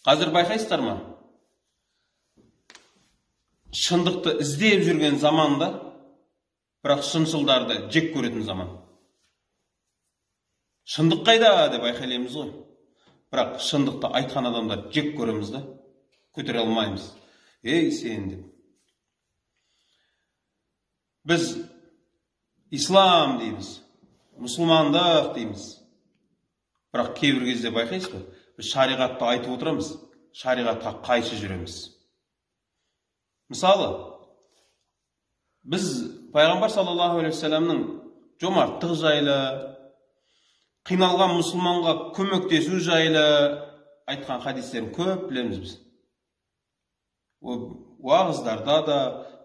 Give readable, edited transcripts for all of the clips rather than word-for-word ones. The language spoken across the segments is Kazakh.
Қазір байқайсыздар ма? Шындықты іздеп жүрген заманда, бірақ шыншылдарды жек көретін заман. Шындық қайда деп айқайлаймыз ғой. Бірақ шындықты айтқан адамдар жек көреміз да, көтере алмаймыз. Ей сен деп. Біз ислам дейміз, мұсылмандық дейміз. Бірақ кейбір кезде байқайсыз ба? Біз шариғатты айтып отырамыз, шариғатқа қайшы жүреміз. Мысалы, біз пайғамбар саллаллаху алейхи вассаламның жомарттық жайлы, қиналған мұсылманға көмектесу жайлы айтқан хадистерін көп білеміз біз. Уағыздарда да,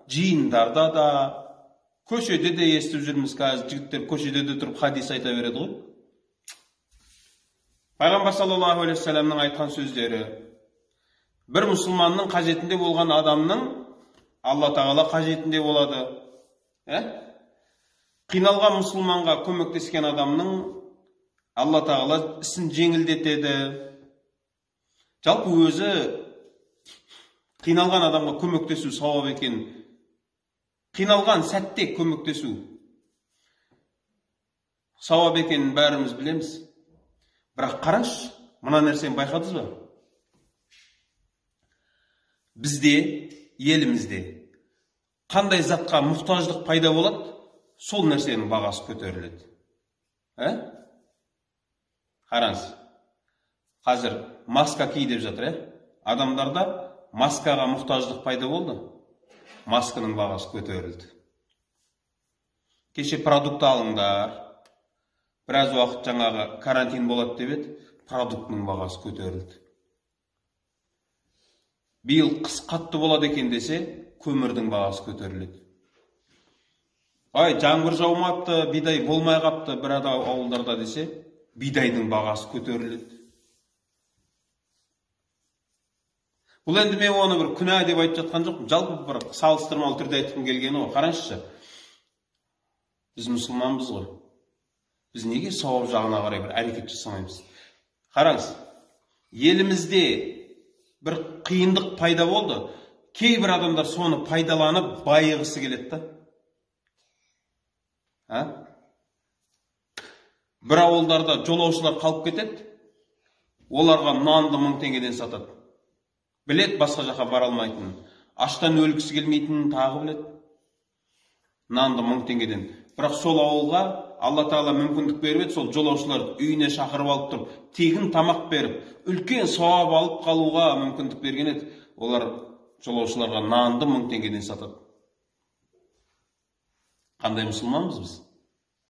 жиындарда да, көшеде де естіп жүрміз. Қазір жігіттер көшеде де тұрып хадис айта береді ғой. Пайғамбар саллаллаху алейхи вассаламның айтқан сөздері, бір мұсылманның қажетінде болған адамның Алла тағала қажетінде болады. Қиналған мұсылманға көмектескен адамның Алла тағала ісін жеңілдетеді. Жалпы өзі қиналған адамға көмектесу сауап екен. Қиналған сәтте көмектесу сауап екенін бәріміз білеміз. Бірақ қараңызшы, мына нәрсені байқадыңыз ба? Бізде, елімізде қандай затқа мұқтаждық пайда болады, сол нәрсенің бағасы көтеріледі. Қараңыз, қазір маска ки деп жатыр, адамдарда маскаға мұқтаждық пайда болды, масканың бағасы көтерілді. Кеше продукт алыңдар, біраз уақыт жаңағы карантин болады деп еді, продукттың бағасы көтерілді. Биыл қыс қатты болады екен десе, көмірдің бағасы көтеріледі. Жаңбыр жаумапты, бидай болмай қапты бір ауылдарда десе, бидайдың бағасы көтеріледі. Бұл енді мен оны бір күнә деп айтып жатқан жоқпын, жалпы бір салыстырмалы түрде айтқым келгені ғой. Қараңызшы, біз мұсылманбыз ғой. Біз неге сауап жағына қарай бір әрекет жасамаймыз? Қараңыз, елімізде бір қиындық пайда болды. Кейбір адамдар соны пайдаланып байығысы келеді. Бір ауылдарда жолаушылар қалып кетеді, оларға нанды 1000 теңгеден сатады. Білет басқа жаққа бара алмайтынын, аштан өлгісі келмейтінін тағы білет. Нанды 1000 теңгеден. Бірақ сол ауылға Алла тағала мүмкіндік беріп еді, сол жолаушыларды үйіне шақырып алып тұрып, тегін тамақ беріп, үлкен сауап алып қалуға мүмкіндік берген еді. Олар жолаушыларға нанды 1000 теңгеден сатады. Қандай мұсылманбыз біз?